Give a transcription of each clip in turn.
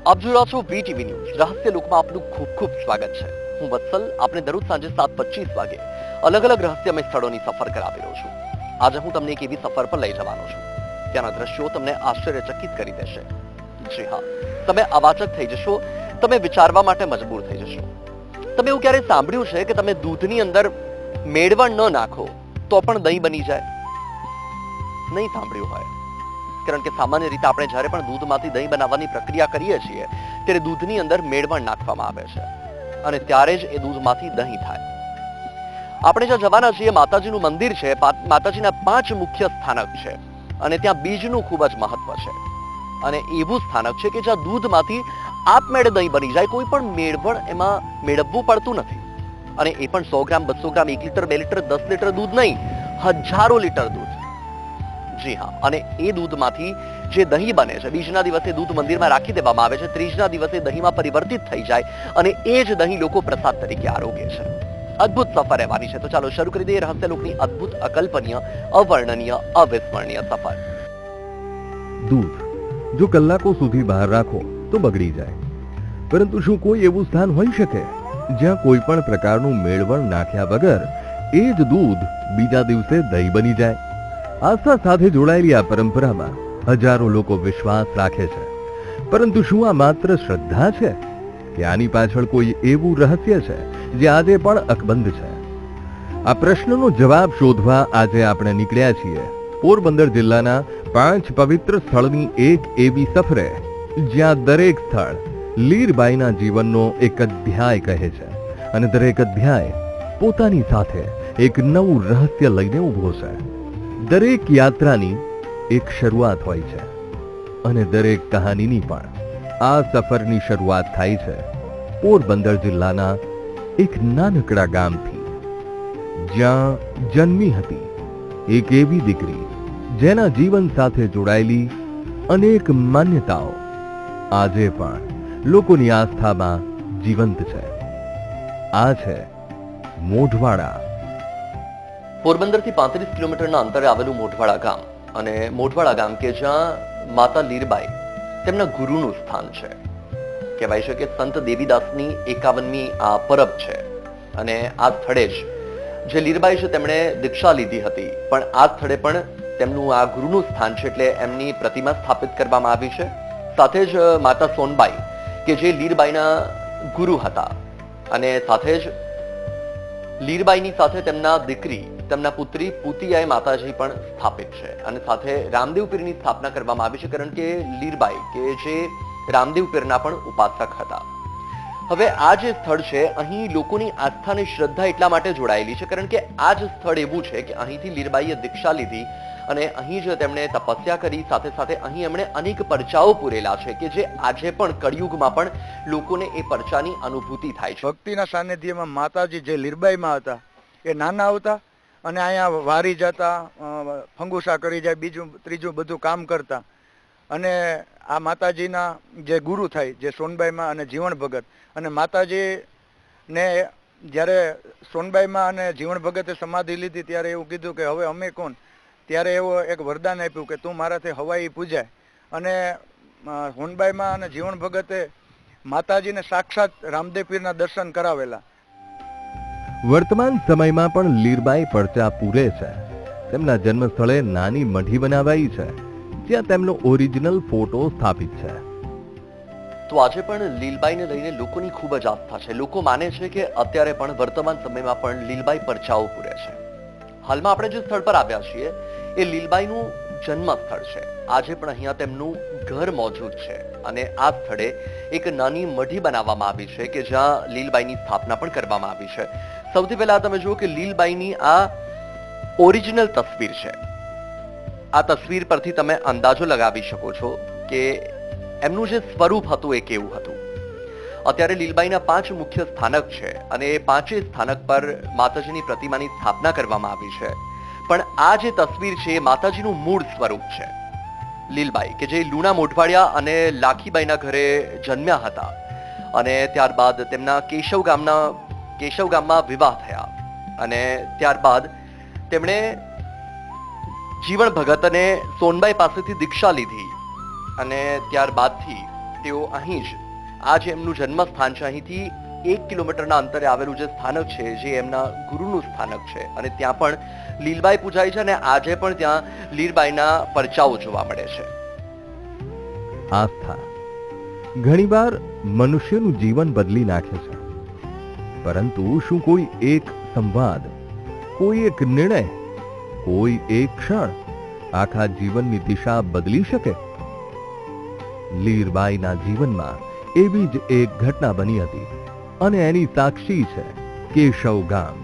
આપ જોઈ રહ્યા છો VTV ન્યૂઝ રહસ્ય લોકમાં આપનું ખૂબ ખૂબ સ્વાગત છે। હું વત્સલ આપને દરરોજ સાંજે 7:25 વાગે અલગ અલગ રહસ્યમય સ્થળોની સફર કરાવી રહ્યો છું। આજે હું તમને એક એવી સફર પર લઈ જવાનો છું ત્યાંના દ્રશ્યો તમને આશ્ચર્યચકિત કરી દેશે। જી હા, તમે અવાચક થઈ જશો, તમે વિચારવા માટે મજબૂર થઈ જશો। તમે એવું ક્યારે સાંભળ્યું છે કે તમે દૂધની અંદર મેળવણ ન નાખો તો પણ દહીં બની જાય? નહીં સાંભળ્યું હોય, કારણ કે સામાન્ય રીતે આપણે જ્યારે પણ દૂધમાંથી દહીં બનાવવાની પ્રક્રિયા કરીએ છીએ ત્યારે દૂધની અંદર મેળવણ નાખવામાં આવે છે અને ત્યારે જ એ દૂધમાંથી દહીં થાય। આપણે જ્યાં જવાના છીએ માતાજીનું મંદિર છે, માતાજીના 5 મુખ્ય સ્થાનક છે અને ત્યાં બીજનું ખૂબ જ મહત્વ છે અને એવું સ્થાનક છે કે જ્યાં દૂધમાંથી આપમેળે દહીં બની જાય, કોઈ પણ મેળવણ એમાં મેળવવું પડતું નથી અને એ પણ 100 ગ્રામ, 200 ગ્રામ, 1 લીટર, 2 લીટર, 10 લીટર દૂધ નહીં, હજારો લીટર દૂધ। જી હા, અને એ દૂધમાંથી જે દહીં બને છે, બીજના દિવસે દૂધ મંદિરમાં રાખી દેવામાં આવે છે, ત્રીજના દિવસે દહીંમાં પરિવર્તિત થઈ જાય અને એ જ દહીં લોકો પ્રસાદ તરીકે આરોગે છે। અદ્ભુત સફર રહેવાની છે, તો ચાલો શરૂ કરી દઈએ રહસ્ય લોકની અદ્ભુત, અકલ્પનીય, અવર્ણનીય, અવિસ્મરણીય સફર। દૂધ જો કલાકો સુધી બહાર રાખો તો બગડી જાય, પરંતુ શું કોઈ એવું સ્થાન હોઈ શકે જ્યાં કોઈ પણ પ્રકારનું મેળવણ નાખ્યા વગર એ જ દૂધ બીજા દિવસે દહીં બની જાય? આસ્થા સાથે જોડાયેલી આ પરંપરામાં હજારો લોકો વિશ્વાસ રાખે છે, પરંતુ શું આ માત્ર શ્રદ્ધા છે કે આની પાછળ કોઈ એવું રહસ્ય છે જે આજે પણ અકબંધ છે? આ પ્રશ્નનો જવાબ શોધવા આજે આપણે નીકળ્યા છીએ પોરબંદર જિલ્લાના 5 પવિત્ર સ્થળની એક એવી સફરે જ્યાં દરેક સ્થળ લીરબાઈના જીવનનો એક અધ્યાય કહે છે અને દરેક અધ્યાય પોતાની સાથે એક નવું રહસ્ય લઈને ઊભો છે। દરેક યાત્રાની એક શરૂઆત હોય છે અને દરેક કહાનીની પણ આ સફરની શરૂઆત થાય છે પોરબંદર જિલ્લાના એક નાનકડા ગામથી, જ્યાં જન્મી હતી એક એવી દીકરી જેના જીવન સાથે જોડાયેલી અનેક માન્યતાઓ આજે પણ લોકોની આસ્થામાં જીવંત છે। આ છે મોઢવાડા। પોરબંદરથી 35 કિલોમીટરના અંતરે આવેલું મોઢવાડા ગામ, અને મોઢવાડા ગામ કે જ્યાં માતા લીરબાઈ તેમના ગુરુનું સ્થાન છે। કહેવાય છે કે સંત દેવીદાસની 51મી આ પરબ છે અને આ સ્થળે જ જે લીરબાઈ છે તેમણે દીક્ષા લીધી હતી, પણ આ સ્થળે પણ તેમનું આ ગુરુનું સ્થાન છે એટલે એમની પ્રતિમા સ્થાપિત કરવામાં આવી છે। સાથે જ માતા સોનબાઈ કે જે લીરબાઈના ગુરુ હતા અને સાથે જ લીરબાઈની સાથે તેમના દીકરી, તેમના પુત્રી પૂતિયાએ માતાજી પણ સ્થાપિત છે અને સાથે રામદેવ પીરની સ્થાપના કરવામાં આવી છે, કારણ કે લીરબાઈ કે જે રામદેવ પીરના પણ ઉપાસક હતા। હવે આ જે સ્થળ છે અહીં લોકોની આસ્થા અને શ્રદ્ધા એટલા માટે જોડાયેલી છે કારણ કે આ જ સ્થળ એવું છે કે અહીંથી લીરબાઈએ દીક્ષા લીધી અને અહીં જ તેમણે તપસ્યા કરી, સાથે સાથે અહીં એમણે અનેક પરચાઓ પૂરેલા છે કે જે આજે પણ કળિયુગમાં પણ લોકોને એ પરચાની અનુભૂતિ થાય છે। ભક્તિના સાનિધ્યમાં માતાજી જે લીરબાઈમાં હતા એ નાના હતા અને અહીંયા વારી જતા, ફંગુસા કરી જાય, બીજું ત્રીજું બધું કામ કરતા અને આ માતાજીના જે ગુરુ થાય જે સોનબાઈમાં અને જીવણ ભગત, અને માતાજીને જ્યારે સોનબાઈમાં અને જીવણ ભગતે સમાધિ લીધી ત્યારે એવું કીધું કે હવે અમે કોણ? ત્યારે એવું એક વરદાન આપ્યું કે તું મારાથી હવાઈ પૂજાય, અને સોનબાઈમાં અને જીવણ ભગતે માતાજીને સાક્ષાત રામદેવ પીરના દર્શન કરાવેલા। વર્તમાન સમયમાં પણ લીરબાઈ પરચા પૂરે છે। તેમના જન્મ સ્થળે નાની મઢી બનાવાઈ છે જ્યાં તેમનો ઓરિજિનલ ફોટો સ્થાપિત છે। તો આજે પણ લીલબાઈને લઈને લોકોની ખૂબ જ આસ્થા છે। લોકો માને છે કે અત્યારે પણ વર્તમાન સમયમાં પણ લીલબાઈ પરચાઓ પૂરે છે। હાલમાં આપણે જે સ્થળ પર આવ્યા છીએ એ લીલબાઈનું જન્મ સ્થળ છે। આજે પણ અહીંયા તેમનું ઘર મોજૂદ છે અને આ સ્થળે એક નાની મઢી બનાવવામાં આવી છે કે જ્યાં લીલબાઈની સ્થાપના પણ કરવામાં આવી છે। સૌથી પહેલા તમે જુઓ કે લીલબાઈની આ ઓરિજિનલ તસવીર છે। આ તસવીર પરથી તમે અંદાજો લગાવી શકો છો કે એમનું જે સ્વરૂપ હતું એ કેવું હતું। અત્યારે લીલબાઈના 5 મુખ્ય સ્થાનક છે અને એ 5 સ્થાનક પર માતાજીની પ્રતિમાની સ્થાપના કરવામાં આવી છે, પણ આ જે તસવીર છે એ માતાજીનું મૂળ સ્વરૂપ છે। લીલબાઈ કે જે લુણા મોઢવાડિયા અને લાખીબાઈના ઘરે જન્મ્યા હતા અને ત્યારબાદ તેમના કેશવ ગામમાં વિવાહ થયા અને ત્યારબાદ તેમણે જીવણ ભગત અને સોનબાઈ પાસેથી દીક્ષા લીધી અને ત્યારબાદથી તેઓ અહીં જ આ જે એમનું જન્મસ્થાન છે અહીંથી 1 કિલોમીટરના અંતરે આવેલું જે સ્થાનક છે જે એમના ગુરુનું સ્થાનક છે અને ત્યાં પણ લીલબાઈ પૂજાય છે અને આજે પણ ત્યાં લીલબાઈના પરચાઓ જોવા મળે છે. આસ્થા ઘણીવાર મનુષ્યનું જીવન બદલી નાખે છે, પરંતુ શું કોઈ એક સંવાદ, કોઈ એક નિર્ણય, કોઈ એક ક્ષણ આખા જીવનની દિશા બદલી શકે? લીરબાઈના જીવનમાં એવી જ એક ઘટના બની હતી અને એની સાક્ષી છે કેશવ ગામ.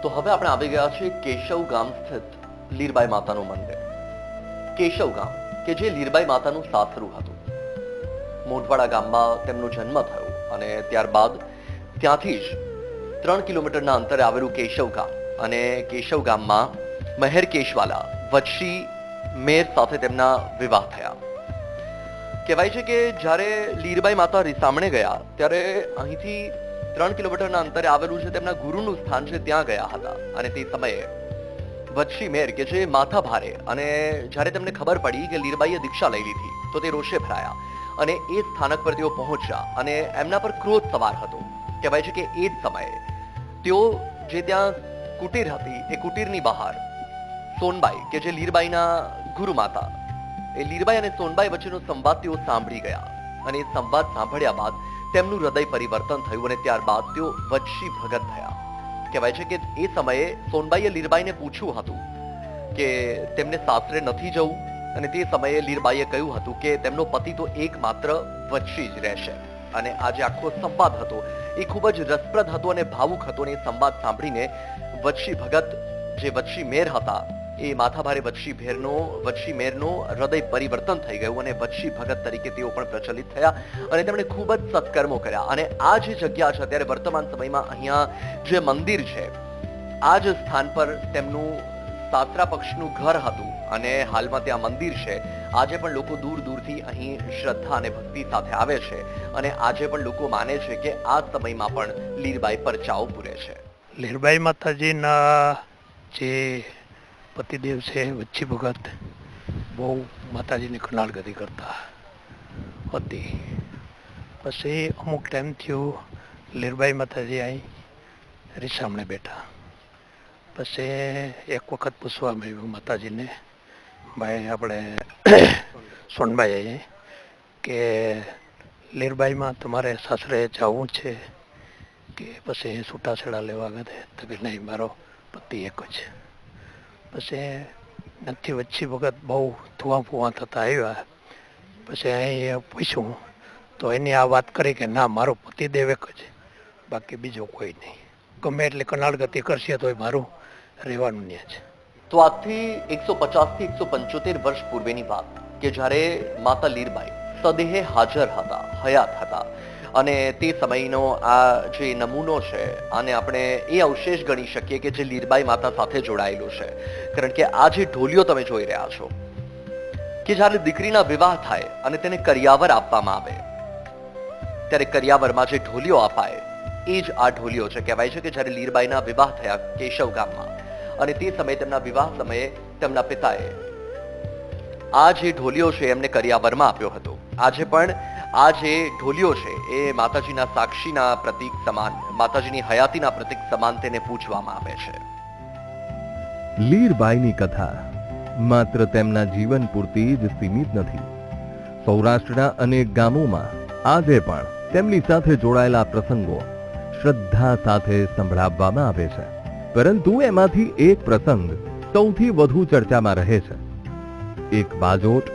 તો હવે આપણે આવી ગયા છીએ કેશવ ગામ સ્થિત લીરબાઈ માતાનું મંદિર. કેશવ ગામ કે જે લીરબાઈ માતાનું સાસરું હતું. મોટવાડા ગામમાં તેમનો જન્મ થયો અને ત્યારબાદ ત્યાંથી જ 3 કિલોમીટરના અંતરે આવેલું કેશવ ગામ અને કેશવ ગામમાં મહેર કેશવાલા વચ્છી મેર સાથે તેમના વિવાહ થયા. કહેવાય છે કે જ્યારે લીરબાઈ માતા રીસામણે ગયા ત્યારે અહીંથી 3 કિલોમીટરના અંતરે આવેલું છે તેમના ગુરુનું સ્થાન છે ત્યાં ગયા હતા અને તે સમયે વચ્છી મેર કે જે માથા ભારે અને જ્યારે તેમને ખબર પડી કે લીરબાઈએ દીક્ષા લઈ લીધી તો તે રોષે ભરાયા અને એ સ્થાનક પર તેઓ પહોંચ્યા અને એમના પર ક્રોધ સવાર હતો. કહેવાય છે કે એ જ સમયે તેઓ જે ત્યાં કુટીર હતી એ કુટીરની બહાર સોનબાઈ કે જે લીરબાઈના ગુરુ માતા, એ લીરબાઈ અને સોનબાઈ વચ્ચેનો સંવાદ તેઓ સાંભળી ગયા અને એ સંવાદ સાંભળ્યા બાદ તેમનું હૃદય પરિવર્તન થયું અને ત્યારબાદ તેઓ વચ્છી ભગત થયા. કહેવાય છે કે એ સમયે સોનબાઈએ લીરબાઈને પૂછ્યું હતું કે તેમને સાસરે નથી જવું અને તે સમયે લીરબાઈએ કહ્યું હતું કે તેમનો પતિ તો એકમાત્ર વચ્છી જ રહેશે. અને આ જે આખો સંવાદ હતો એ ખૂબ જ રસપ્રદ હતો અને ભાવુક હતો અને એ સંવાદ સાંભળીને વચ્છી ભગત જે વચ્છી મેર હતા એ માથાભારે વચ્છી મેરનો હૃદય પરિવર્તન થઈ ગયું અને વચ્છી ભગત તરીકે તેઓ પણ પ્રચલિત થયા અને તેમણે ખૂબ જ સત્કર્મો કર્યા. અને આ જે જગ્યા છે અત્યારે વર્તમાન સમયમાં અહીંયા જે મંદિર છે આ જ સ્થાન પર તેમનું સાસરા પક્ષનું ઘર હતું અને હાલમાં ત્યાં મંદિર છે. આજે પણ લોકો દૂર દૂરથી અહીં શ્રદ્ધા અને ભક્તિ સાથે આવે છે અને આજે પણ લોકો માને છે કે આ સમયમાં પણ લીરબાઈ પરચાઓ પૂરે છે. લીરબાઈ માતાજીના જે પતિદેવ છે વચ્છી ભગત બહુ માતાજીની કનાળગતિ કરતા હતી. પછી અમુક ટાઈમ થયું લીરબાઈ માતાજી અહીં રીસામણે બેઠા. પછી એક વખત પૂછવામાં આવ્યું માતાજીને, ભાઈ આપણે સોનબાઈ કે લીરબાઈમાં તમારે સાસરે જવું છે કે પછી છૂટાછેડા લેવા ગયા? તો કે નહીં, મારો પતિ એક જ. પછી નથી વચ્છી વખત બહુ ધુઆ ફુવા થતા આવ્યા. પછી અહીં પૂછ્યું તો એની આ વાત કરી કે ના, મારો પતિદેવ એક જ, બાકી બીજો કોઈ નહીં. ગમે એટલે કનાળગતિ કરશે તો મારું રહેવાનું ત્યાં છે. તો આજથી 150 થી 175 વર્ષ પૂર્વેની વાત કે જ્યારે માતા લીરબાઈ સદેહે હાજર હતા, હયાત હતા અને તે સમયનો આ જે નમૂનો છે આને આપણે એ અવશેષ ગણી શકીએ કે જે લીરબાઈ માતા સાથે જોડાયેલું છે. કારણ કે આ જે ઢોલિયો તમે જોઈ રહ્યા છો કે જ્યારે દીકરીના વિવાહ થાય અને તેને કરિયાવર આપવામાં આવે ત્યારે કરિયાવરમાં જે ઢોલિયો અપાય એ જ આ ઢોલિયો છે. કહેવાય છે કે જ્યારે લીરબાઈના વિવાહ થયા કેશવ ગામમાં અને તે સમયે તેમના વિવાહ સમયે તેમના પિતાએ આ જે ઢોલિયો છે એમને કરિયાવરમાં આપ્યો હતો. આજે પણ આ જે ઢોલિયો છે એ માતાજીના સાક્ષીના પ્રતીક સમાન, માતાજીની હયાતીના પ્રતીક સમાન તેને પૂજવામાં આવે છે. લીરબાઈની કથા માત્ર તેમના જીવન પૂરતી જ સીમિત નથી. સૌરાષ્ટ્રના અનેક ગામોમાં આજે પણ તેમની સાથે જોડાયેલા પ્રસંગો શ્રદ્ધા સાથે સંભળાવવામાં આવે છે. પરંતુ એમાંથી એક પ્રસંગ સૌથી વધુ ચર્ચામાં રહે છે. એક બાજોટ,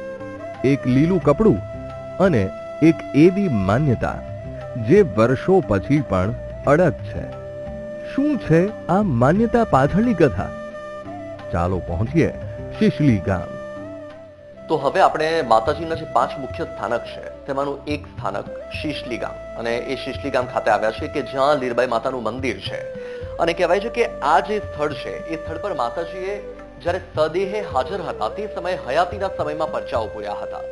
એક લીલું કપડું અને એક એવી માન્યતા જે વર્ષો પછી પણ અડગ છે. શું છે આ માન્યતા પાછળની કથા? ચાલો પહોંચીએ શિશલી ગામ. તો હવે આપણે માતાજીના જે 5 મુખ્ય સ્થાનક છે તેમાંનું એક સ્થાનક શિશલી ગામ અને એ શિશલી ગામ ખાતે આવ્યા છે કે જ્યાં લીરબાઈ માતાનું મંદિર છે. અને કહેવાય છે કે આ જે સ્થળ છે એ સ્થળ પર માતાજીએ જ્યારે સદેહે હાજર હતા તે સમયે હયાતીના સમયમાં પરચાઓ પૂર્યા હતા.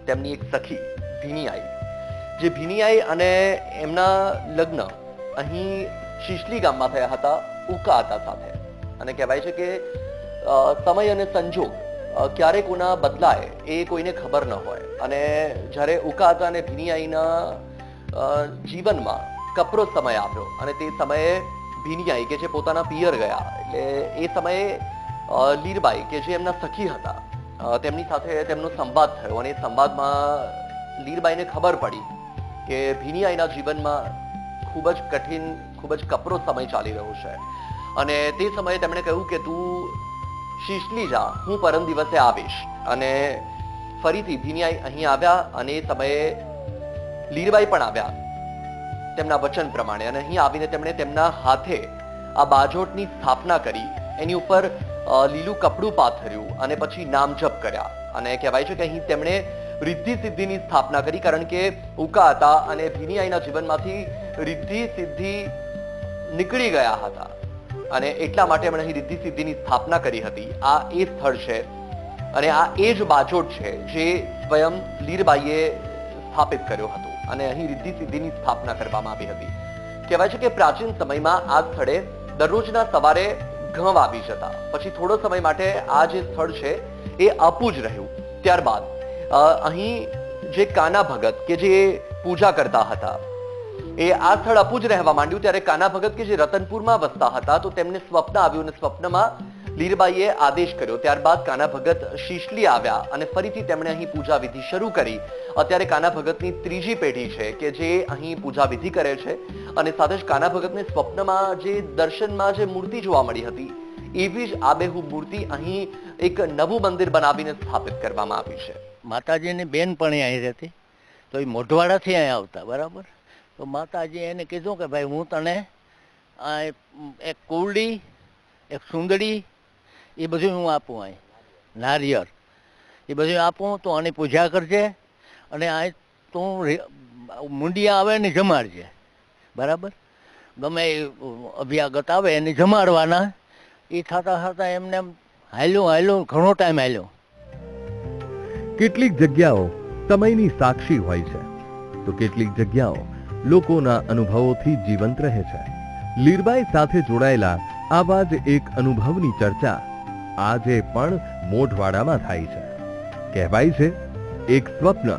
તેમની એક સખી ભીનિયાઈ, જે ભીનિયાઈ અને એમના લગ્ન અહીં શિશલી ગામમાં થયા હતા ઉકાતા સાથે. અને કહેવાય છે કે સમય અને સંજોગ ક્યારે કોના બદલાય એ કોઈને ખબર ન હોય. અને જ્યારે ઉકા હતા અને ભીનિયાઈના જીવનમાં કપરો સમય આવ્યો અને તે સમયે ભીનિયાઈ કે જે પોતાના પિયર ગયા, એટલે એ સમયે લીરબાઈ કે જે એમના સખી હતા તેમની સાથે તેમનો સંવાદ થયો અને એ સંવાદમાં લીરબાઈને ખબર પડી કે ભીનિયાઈના જીવનમાં ખૂબ જ કઠિન, ખૂબ જ કપરો સમય ચાલી રહ્યો છે. અને તે સમયે તેમણે કહ્યું કે તું શીશલી જા, હું પરમ દિવસે આવીશ. અને ફરીથી ભીનિયાઈ અહીં આવ્યા અને એ સમયે લીરબાઈ પણ આવ્યા તેમના વચન પ્રમાણે, અને અહીં આવીને તેમણે તેમના હાથે આ બાજોટની સ્થાપના કરી, એની ઉપર લીલું કપડું પાથર્યું અને પછી નામ જપ કર્યા. અને કહેવાય છે કે અહીં તેમણે રિદ્ધિ સિદ્ધિની સ્થાપના કરી, કારણ કે ઉકા હતા અને ભીનિયાઈના જીવનમાંથી રિદ્ધિ સિદ્ધિ નીકળી ગયા હતા અને એટલા માટે એમણે અહીં રિદ્ધિ સિદ્ધિની સ્થાપના કરી હતી. આ એ સ્થળ છે અને આ એ જ બાજોટ છે જે સ્વયં લીરબાઈએ સ્થાપિત કર્યો હતો અને અહીં રિદ્ધિ સિદ્ધિની સ્થાપના કરવામાં આવી હતી. કહેવાય છે કે પ્રાચીન સમયમાં આ સ્થળે દરરોજના સવારે ઘઉં આવી જતા, પછી થોડો સમય માટે આ જે સ્થળ છે એ આપું જ રહ્યું. ત્યારબાદ અહીં જે કાના ભગત કે જે પૂજા કરતા હતા એ આ સ્થળ અપૂજ રહેવા માંડ્યું. ત્યારે કાના ભગત કે જે રતનપુરમાં વસતા હતા તો તેમને સ્વપ્ન આવ્યું અને સ્વપ્નમાં લીરબાઈએ આદેશ કર્યો. ત્યારબાદ કાના ભગત શીશલી આવ્યા અને ફરીથી તેમણે અહીં પૂજા વિધિ શરૂ કરી. અત્યારે કાના ભગતની ત્રીજી પેઢી છે કે જે અહીં પૂજા વિધિ કરે છે અને સાથે જ કાના ભગતને સ્વપ્નમાં જે દર્શનમાં જે મૂર્તિ જોવા મળી હતી એવી જ આબેહૂબ મૂર્તિ અહીં એક નવું મંદિર બનાવીને સ્થાપિત કરવામાં આવ્યું છે. માતાજીની બેન પણ અહીં રહેતી, તો એ મોઢવાડાથી અહીં આવતા, બરાબર. તો માતાજી એને કીધું કે ભાઈ હું તને એક કુરડી, એક સુંદડી, એ બધું હું આપું, અહીં નારિયેળ એ બધું આપું, તો આની પૂજા કરજે અને આ તું મુંડિયા આવે ને જમાડજે, બરાબર. ગમે એ અભ્યાગત આવે એને જમાડવાના. એ થતા થતા એમને હાલ્યું ઘણો ટાઈમ હાલ્યો. કેટલીક જગ્યાઓ સમયની સાક્ષી હોય છે તો કેટલીક જગ્યાઓ લોકોના અનુભવોથી જીવંત રહે છે. લીરબાઈ સાથે જોડાયેલા આવા જ એક અનુભવની ચર્ચા આજે પણ મોઢવાડામાં થાય છે. કહેવાય છે એક સ્વપ્ન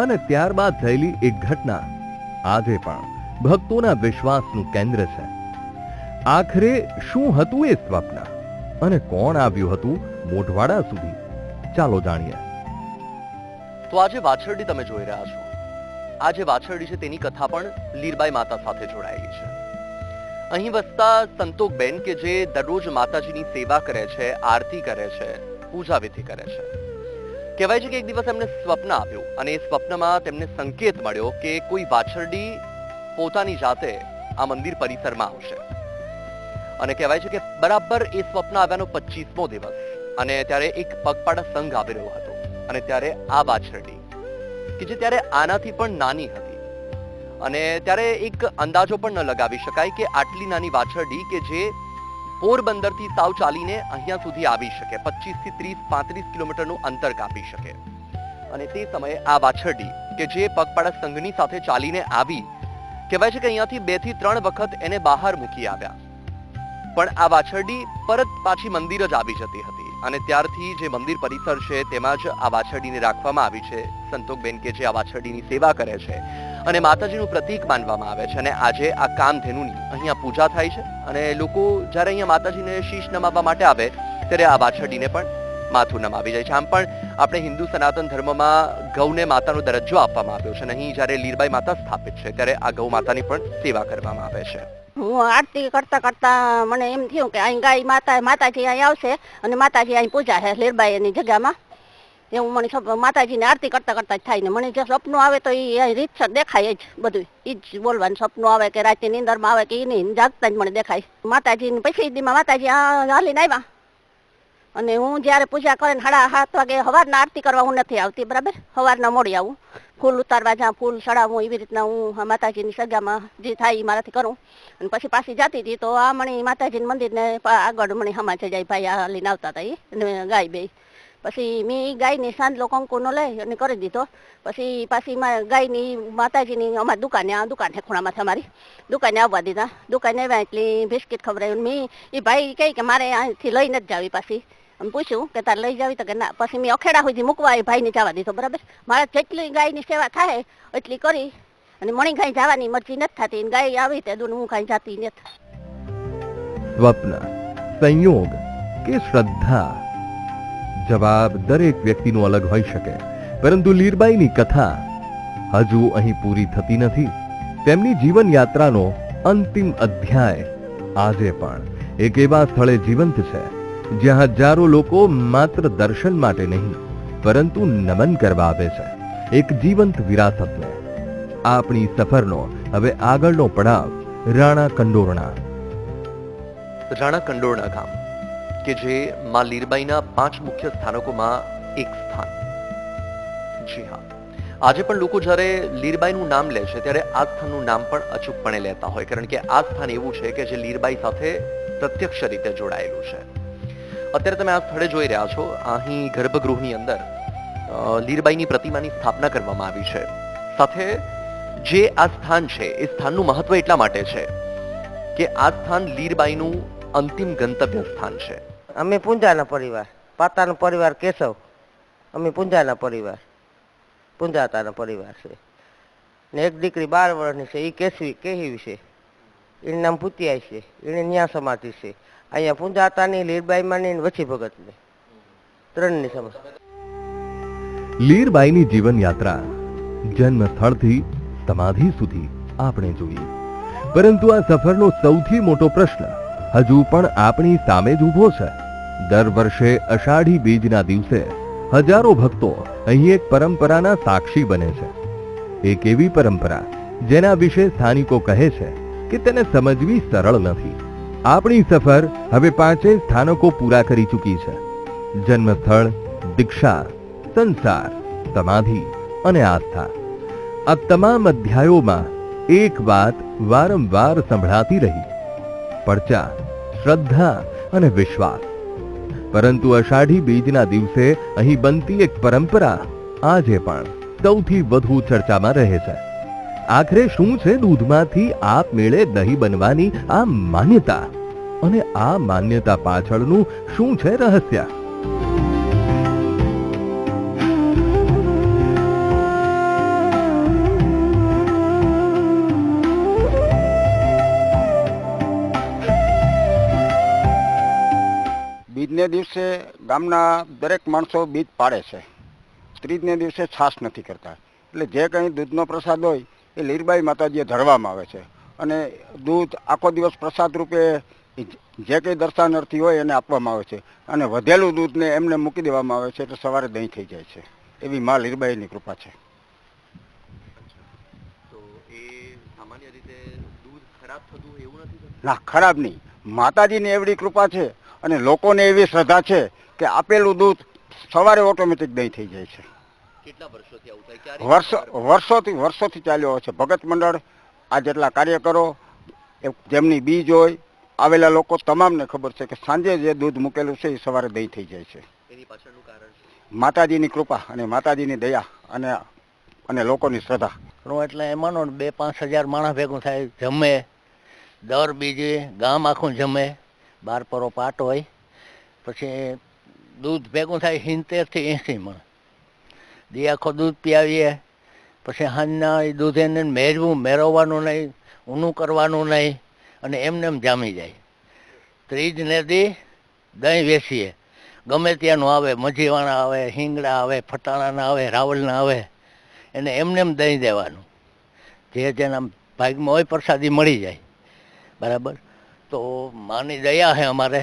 અને ત્યારબાદ થયેલી એક ઘટના આજે પણ ભક્તોના વિશ્વાસનું કેન્દ્ર છે. આખરે શું હતું એ સ્વપ્ન અને કોણ આવ્યું હતું મોઢવાડા સુધી? ચાલો જાણીએ. તો આજે વાછરડી તમે જોઈ રહ્યા છો. આ જે વાછરડી છે તેની કથા પણ લીરબાઈ માતા સાથે જોડાયેલી છે. અહીં વસતા સંતોકબેન કે જે દરરોજ માતાજીની સેવા કરે છે, આરતી કરે છે, પૂજા વિધિ કરે છે. કહેવાય છે કે એક દિવસ એમને સ્વપ્ન આવ્યું અને એ સ્વપ્નમાં તેમને સંકેત મળ્યો કે કોઈ વાછરડી પોતાની જાતે આ મંદિર પરિસરમાં આવશે. અને કહેવાય છે કે બરાબર એ સ્વપ્ન આવ્યાનો 25મો દિવસ અને ત્યારે એક પગપાળા સંઘ આવી રહ્યો હતો અને ત્યારે આ વાછરડી કે જે ત્યારે આનાથી પણ નાની હતી અને ત્યારે એક અંદાજો પણ ન લગાવી શકાય કે આટલી નાની વાછરડી કે જે પોરબંદરથી સાવ ચાલીને અહીંયા સુધી આવી શકે, 25 થી 30-35 કિલોમીટરનું અંતર કાપી શકે. અને તે સમયે આ વાછરડી કે જે પગપાળા સંઘની સાથે ચાલીને આવી, કહેવાય છે કે અહીંયાથી 2 થી 3 વખત એને બહાર મૂકી આવ્યા, પણ આ વાછરડી પરત પાછી મંદિર જ આવી જતી હતી. અને ત્યારથી જે મંદિર પરિસર છે તેમાં જ આ વાછરડીને રાખવામાં આવી છે. સંતોકબેન કે જે આ વાછરડીની સેવા કરે છે અને માતાજીનું પ્રતીક માનવામાં આવે છે. અને આજે આ કામધેનુની અહીંયા પૂજા થાય છે અને લોકો જ્યારે અહીંયા માતાજીને શીશ નમાવવા માટે આવે ત્યારે આ વાછરડીને પણ માથું નમાવી જાય છે. આમ પણ આપણે હિન્દુ સનાતન ધર્મમાં ગૌને માતાનો દરજ્જો આપવામાં આવ્યો છે અને અહીં જ્યારે લીરબાઈ માતા સ્થાપિત છે ત્યારે આ ગૌ માતાની પણ સેવા કરવામાં આવે છે. હું આરતી કરતા કરતા મને એમ થયું કે અહીં ગાય માતાજી અહીં આવશે અને માતાજી અહીં પૂજા છે લીરબાઈની જગ્યામાં. એવું મને માતાજીને આરતી કરતા કરતા જ થાય ને મને જે સપનું આવે તો એ રીતસર દેખાય જ બધું. એ જ બોલવાનું સપનું આવે કે રાતે નીંદરમાં આવે કે એ નહીં, જાગતા જ મને દેખાય. માતાજીને પછી દીમાં માતાજી હાલીને આવ્યા અને હું જ્યારે પૂજા કરીને 7:30 વાગે સવારના આરતી કરવા હું નથી આવતી, બરાબર. સવારના મોડી આવું, ફૂલ ઉતારવા જ્યાં ફૂલ ચડાવું, એવી રીતના હું માતાજીની સગામાં જે થાય એ મારાથી કરું. અને પછી પાછી જતી હતી તો આ મને માતાજીના મંદિરને આગળ મને સમાજ જાય ભાઈ આ લઈને આવતા હતા એ ગાય બે. પછી મેં ઈ ગાયની સાંજલો કંકુનો લઈ અને કરી દીધો. પછી પાછી ગાયની માતાજીની અમારી દુકાને દુકાન ખૂણામાંથી અમારી દુકાને આવવા દીધા. દુકાને આવ્યા એટલે બિસ્કિટ ખવડાવ્યું. મેં એ ભાઈ કહે કે મારે અહીંથી લઈને જ જાવી. પાછી આમ પૂછ્યું કે તારે લઈ જાવી તો કે ના. પછી મેં અખેડા સુધી મૂકવા એ ભાઈને જવા દીધો. બરાબર, મારે જેટલી ગાયની સેવા થાય એટલી કરી અને મણી ગાય જવાની મરજી નથી થતી. ગાય આવી તે દૂર હું ગાય જાતી નથી. સ્વપ્ન, સંયોગ કે શ્રદ્ધા? જવાબ દરેક વ્યક્તિનો અલગ હોઈ શકે, પરંતુ લીરબાઈની કથા હજુ અહીં પૂરી થતી નથી. તેમની જીવન યાત્રાનો અંતિમ અધ્યાય આજે પણ એક એવા સ્થળે જીવંત છે જ્યાં હજારો લોકો માત્ર દર્શન માટે નહીં પરંતુ નમન કરવા આવે છે એક જીવંત વિરાસતને. આપણી સફરનો હવે આગળનો પડાવ રાણા કંડોરણા. રાણા કંડોરણા ગામ કે જે માં લીરબાઈના 5 મુખ્ય સ્થાનકોમાં એક સ્થાન. જી હા, આજે પણ લોકો જ્યારે લીરબાઈનું નામ લે છે ત્યારે આ સ્થાનનું નામ પણ અચૂકપણે લેતા હોય, કારણ કે આ સ્થાન એવું છે કે જે લીરબાઈ સાથે પ્રત્યક્ષ રીતે જોડાયેલું છે. અત્યારે તમે આ સ્થળે જોઈ રહ્યા છો, અહીં ગર્ભગૃહની અંદર લીરબાઈની પ્રતિમાની સ્થાપના કરવામાં આવી છે. સાથે જે આ સ્થાન છે એ સ્થાનનું મહત્વ એટલા માટે છે કે આ સ્થાન લીરબાઈનું અંતિમ ગંતવ્ય સ્થાન છે. અમે પૂંજાના પરિવાર, પાતાનો પરિવાર કેશવ. અમે પૂંજાના પરિવાર, પૂંજાતાના પરિવાર છે. ને એક દીકરી 12 વર્ષની છે, એ કેહવી છે. એનું નામ પુતિયાઈ છે. એને ન્યા સમાધિ છે અહીંયા પૂંજાતાની, લીરબાઈમાંની ને વચ્ચી ભગતની, 3ની સમાધિ. લીરબાઈની જીવન યાત્રા જન્મ સ્થળથી સમાધિ સુધી આપણે જોઈ, પરંતુ આ સફરનો સૌથી મોટો પ્રશ્ન હજુ પણ આપણી સામે જ ઊભો છે. દર વર્ષે અષાઢી બીજના દિવસે હજારો ભક્તો અહીં એક પરંપરાના સાક્ષી બને છે. એક એવી પરંપરા જેના વિશે સ્થાનિકો કહે છે કે તેને સમજવી સરળ નથી. આપણી સફર હવે 5 સ્થાનકો પૂરા કરી ચૂકી છે: જન્મસ્થળ, દીક્ષા, સંસાર, સમાધિ અને આસ્થા. આ તમામ અધ્યાયોમાં એક વાત વારંવાર સંભળાતી રહી: પડચા, શ્રદ્ધા અને વિશ્વાસ. પરંતુ અષાઢી બીજના દિવસે અહીં બનતી એક પરંપરા આજે પણ સૌથી વધુ ચર્ચામાં રહે છે. આખરે શું છે દૂધમાંથી આપમેળે દહીં બનવાની આ માન્યતા, અને આ માન્યતા પાછળનું શું છે રહસ્ય? બીજને દિવસે ગામના દરેક માણસો બીજ પાડે છે. ત્રીજને દિવસે છાશ નથી કરતા. એટલે જે કંઈ દૂધનો પ્રસાદ હોય એ લીરબાઈ માતાજીએ ધરવામાં આવે છે, અને દૂધ આખો દિવસ પ્રસાદ રૂપે જે કંઈ દર્શનાર્થી હોય એને આપવામાં આવે છે, અને વધેલું દૂધને એમને મૂકી દેવામાં આવે છે, એટલે સવારે દહીં થઈ જાય છે. એવી મા લીરબાઈની કૃપા છે. તો એ સામાન્ય રીતે દૂધ ખરાબ થતું એવું નથી? ના, ખરાબ નહીં. માતાજીની એવડી કૃપા છે અને લોકોને એવી શ્રદ્ધા છે કે આપેલું દૂધ સવારે ઓટોમેટિક દહીં થઈ જાય છે. કેટલા વર્ષોથી આવું થાય? વર્ષોથી ચાલ્યો હોય છે. ભગત મંડળ, આ જેટલા કાર્યકરો, જેમની બીજ હોય, આવેલા લોકો તમામને ખબર છે કે સાંજે જે દૂધ મૂકેલું છે એ સવારે દહીં થઈ જાય છે. એની પાછળનું કારણ માતાજીની કૃપા અને માતાજીની દયા અને લોકોની શ્રદ્ધા. એટલે એમાંનો 2-5 હજાર માણસ ભેગું થાય, જમે. દર બીજે ગામ આખું જમે. 12 પરો પાટ હોય. પછી દૂધ ભેગું થાય 70 થી 80 મણ. દી આખો દૂધ પીવીએ. પછી સાંજના એ દૂધ એને મેરવવાનું નહીં, ઊનું કરવાનું નહીં, અને એમને એમ જામી જાય. ત્રીજને દી દહીં વેચીએ. ગમે ત્યાંનું આવે, મજીવાણા આવે, હિંગડા આવે, ફટાણાના આવે, રાવલના આવે, એને એમને એમ દહીં દેવાનું. જે જેના ભાગમાં હોય પ્રસાદી મળી જાય. બરાબર. તો માની દયા છે અમારે.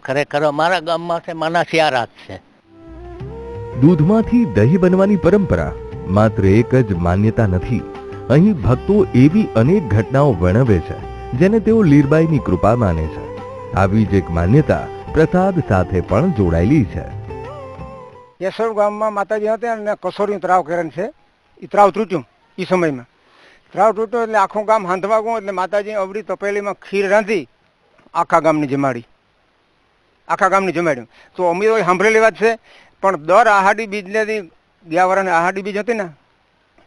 ખરેખર અમારા ગામમાં છે માના 4 હાથ છે. દૂધમાંથી દહીં બનવાની પરંપરા માત્ર એક જ માન્યતા નથી. અહીં ભક્તો એવી અનેક ઘટનાઓ વર્ણવે છે જેને તેઓ લીરબાઈની કૃપા માને છે. આવી જ એક માન્યતા પ્રસાદ સાથે પણ જોડાયેલી છે. કેશવ ગામમાં માતાજી હતા અને કસોરી ત્રાવ કરેન છે. એ ત્રાવ તૂટ્યું એ સમયમાં. ત્રાવ તૂટ્યો એટલે આખું ગામ હાંધવા ગયું. એટલે માતાજી અવળી તપેલીમાં ખીર રાંધી આખા ગામની જમાડી. તો અમીરોએ સાંભળેલી વાત છે પણ દર આહાડી બીજને ગયા વર્ષની આહાડી બીજ હતી ને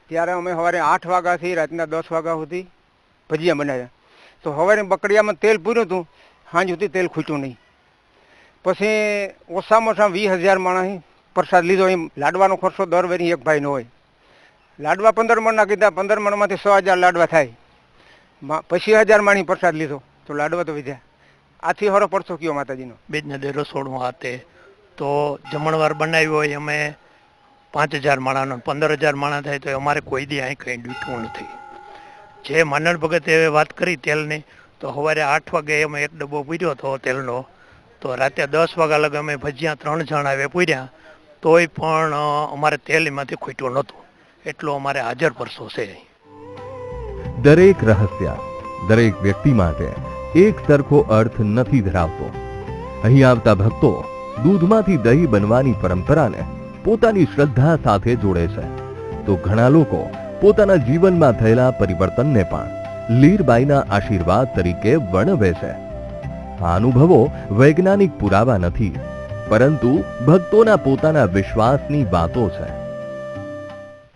ત્યારે અમે સવારે 8 વાગ્યાથી રાતના 10 વાગ્યા સુધી ભજીયા બનાવ્યા. તો સવારે બકડિયામાં તેલ પૂર્યું હતું, સાંજ સુધી તેલ ખૂટ્યું નહીં. પછી ઓછામાં ઓછા 20,000 માણસ પ્રસાદ લીધો. એમ લાડવાનો ખર્ચો દર વેરી એક ભાઈનો હોય. લાડવા 15 મણના કીધા, 15 મણમાંથી 100,000 લાડવા થાય. 25,000 માણી પ્રસાદ લીધો તો લાડવા તો વધ્યા. આથી હરો પડછો કયો માતાજીનો. બીજને રસોડું હાથે તો જમણવાર બનાવ્યો હોય અમે 5,000 માણાનો, 15,000 માણા થાય તો અમારે કોઈ દી અહીં કંઈ ડૂટવું નથી. જે માનણ ભગતે વાત કરી તેલની, તો સવારે 8 વાગે અમે એક ડબ્બો પૂર્યો હતો તેલનો, તો રાતે 10 વાગ્યા લગે અમે ભજીયા 3 જણ આવે પૂર્યા, તોય પણ અમારે તેલ એમાંથી ખૂટ્યું નહોતું. એટલો અમારે હાજર પરસો છે. દરેક રહસ્ય દરેક વ્યક્તિ માટે એક સરખો અર્થ નથી ધરાવતો. અહીં આવતા ભક્તો દૂધમાંથી દહીં બનવાની પરંપરાને પોતાની શ્રદ્ધા સાથે જોડે છે, તો ઘણા લોકો પોતાના જીવનમાં થયેલા પરિવર્તનને પણ લીરબાઈના આશીર્વાદ તરીકે વર્ણવે છે. આ અનુભવો વૈજ્ઞાનિક પુરાવા નથી, પરંતુ ભક્તોના પોતાના વિશ્વાસની વાતો છે.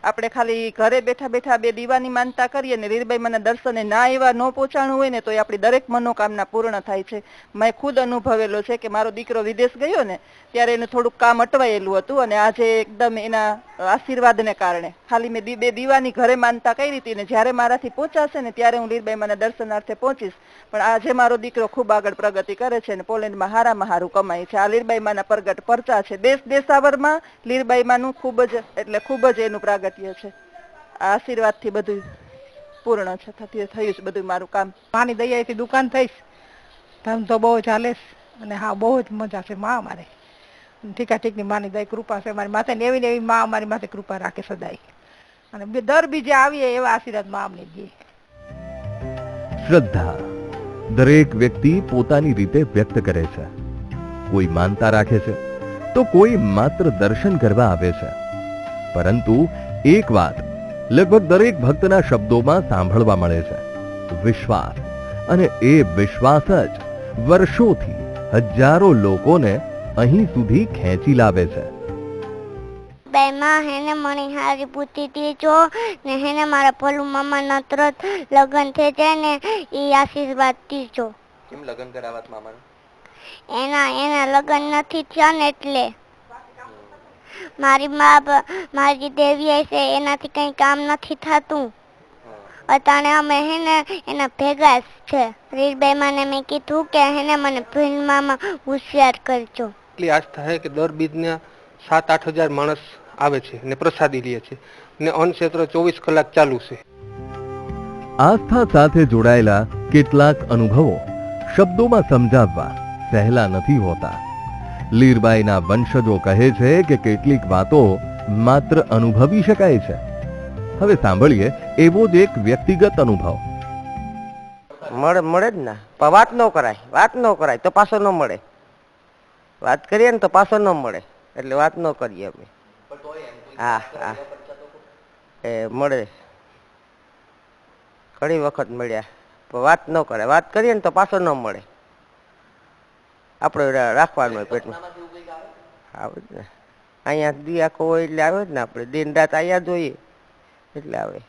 આપણે ખાલી ઘરે બેઠા બેઠા 2 દીવાની માનતા કરીએ ને લીરબાઈ માના દર્શને ના એવા ન પહોંચાણું હોય ને તો આપણી દરેક મનોકામના પૂર્ણ થાય છે. મેં ખુદ અનુભવેલો છે કે મારો દીકરો વિદેશ ગયો ને ત્યારે એનું થોડુંક કામ અટવાયેલું હતું, અને આજે એકદમ એના આશીર્વાદને કારણે ખાલી મેં 2 દીવાની ઘરે માનતા કરી હતી ને જ્યારે મારાથી પહોંચાશે ને ત્યારે હું લીરબાઈ માના દર્શનાર્થે પહોંચીશ. પણ આજે મારો દીકરો ખૂબ આગળ પ્રગતિ કરે છે અને પોલેન્ડમાં હારામાં હારું કમાય છે. આ લીરબાઈ માના પ્રગટ પરચા છે. દેશ દેશાવરમાં લીરબાઈ માનું ખૂબ જ એનું પ્રાગટ્ય છે. આ આશીર્વાદથી બધું પૂર્ણ છે, થયું છે બધું મારું કામ. માની દયાથી દુકાન થઈશ, ધંધો બહુ ચાલે અને હા બહુ જ મજા છે. માં અમારે ઠીકા ઠીકની માની દયા કૃપા છે મારી માથે, ને એવી માં અમારી માથે કૃપા રાખે સદાય, અને દર બીજે આવીએ એવા આશીર્વાદ માં અમને દે. શ્રદ્ધા દરેક વ્યક્તિ પોતાની રીતે વ્યક્ત કરે છે. કોઈ માનતા રાખે છે તો કોઈ માત્ર દર્શન કરવા આવે છે. પરંતુ એક વાત લગભગ દરેક ભક્તના શબ્દોમાં સાંભળવા મળે છે: વિશ્વાસ. અને એ વિશ્વાસ જ વર્ષોથી હજારો લોકોને અહીં સુધી ખેંચી લાવે છે. બેમાં હેને મને હારી પૂતી દીજો ને હેને મારા ભલું મામા તરત લગ્ન થઈ જાય ને એ આશીર્વાદ દીજો. કેમ લગ્ન કરાવત મામાનું? એના લગ્ન નથી થયા ને એટલે. મારી દેવી છે એનાથી કઈ કામ નથી થતું. અતાણે અમે હેને એના ભેગા જ છે. રીલબાઈ માને મેં કીધું કે હેને મને ફિલ્મમાં હોશિયાર કરજો. એટલી આસ્થા છે કે દર બીજના 7-8 હજાર માણસ આવે છે ને પ્રસાદી લે છે, ને અન્ન ક્ષેત્ર 24 કલાક ચાલુ છે. આસ્થા સાથે જોડાયેલા કેટલાક અનુભવો શબ્દોમાં સમજાવવા સહેલા નથી હોતા. લીરબાઈના વંશજો કહે છે કે કેટલીક વાતો માત્ર અનુભવી શકાય છે. હવે સાંભળીએ એવો જ એક વ્યક્તિગત અનુભવ. મળે જ ના, પણ વાત ન કરાય તો પાછો ન મળે. વાત કરીએ ને તો પાછો ન મળે, એટલે વાત ન કરીએ અમે. હા એ મળે, ઘણી વખત મળ્યા, પણ વાત ન કરે. વાત કરીએ ને તો પાછો ન મળે. આપણે રાખવાનું હોય પેટમાં. આવે જ ને, અહીંયા દી આખો હોય એટલે આવે જ ને. આપણે દિન રાત અહીંયા જોઈએ એટલે આવે.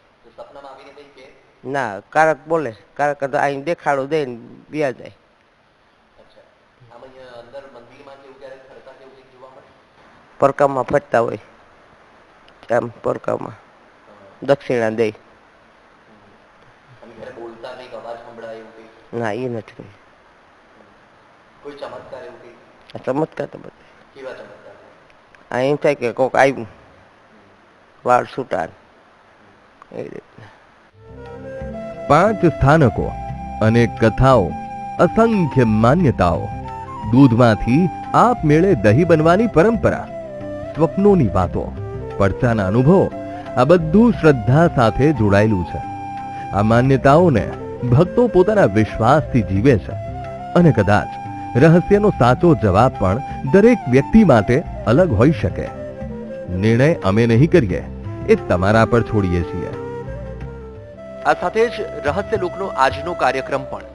ના, કારક બોલે, કારક તો અહીં દેખાડો દે ને વ્યા જાય. પરકામાં ફરતા હોય આમ, પરકામાં દક્ષિણા દે. ના, એ નથી. ચમત્કાર તો બધા એમ થાય કે કોક આવ્યું વાળ છૂટા એ રીતના. 5 સ્થાનકો, અનેક કથાઓ, અસંખ્ય માન્યતાઓ, દૂધમાંથી આપમેળે દહીં બનવાની પરંપરા, સ્વપ્નોની વાતો, પરચાના અનુભવો, આ બધું શ્રદ્ધા સાથે જોડાયેલું છે. આ માન્યતાઓને ભક્તો પોતાના વિશ્વાસથી જીવે છે, અને કદાચ રહસ્યનો સાચો જવાબ પણ દરેક વ્યક્તિ માટે અલગ હોઈ શકે. નિર્ણય અમે નહીં કરીએ, એ તમારા પર છોડીએ છીએ. આ સાથે જ રહસ્ય લોકનો આજનો કાર્યક્રમ પણ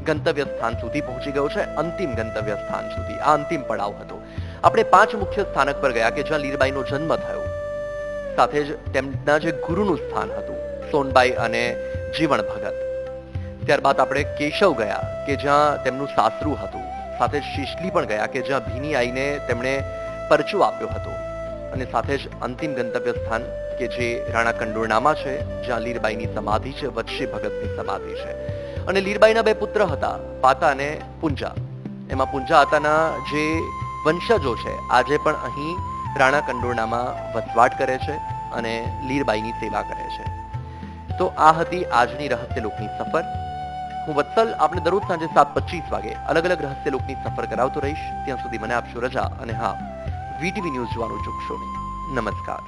ગંતવ્ય સ્થાન સુધી પહોંચી ગયો છે. અંતિમ ગંતવ્ય સ્થાન સુધી. આ અંતિમ પડાવ હતો. આપણે 5 મુખ્ય સ્થાનક પર ગયા કે જ્યાં લીરબાઈનો જન્મ થયો, સાથે જ તેમના જે ગુરુનું સ્થાન હતું સોનબાઈ અને જીવણ ભગત. ત્યારબાદ આપણે કેશવ ગયા કે જ્યાં તેમનું સાસરું હતું, સાથે જ શીશલી પણ ગયા કે જ્યાં ભીની આઈને તેમણે પરચો આપ્યો હતો, અને સાથે જ અંતિમ ગંતવ્ય સ્થાન કે જે રાણા કંડોરણામાં છે, જ્યાં લીરબાઈની સમાધિ છે, વચ્ચે ભગતની સમાધિ છે. અને લીરબાઈના 2 પુત્ર હતા, પાતા અને પુંજા. એમાં પુંજા હતાના જે વંશજો છે આજે પણ અહીં રાણા કંડોરણામાં વસવાટ કરે છે અને લીરબાઈની સેવા કરે છે. તો આ હતી આજની રહસ્યલોકની સફર. હું વત્સલ આપણે દરરોજ સાંજે 7:25 વાગે અલગ અલગ રહસ્યલોકની સફર કરાવતો રહીશ. ત્યાં સુધી મને આપશો રજા, અને હા, વીટીવી ન્યૂઝ જોવાનું ચૂકશો નહીં. નમસ્કાર.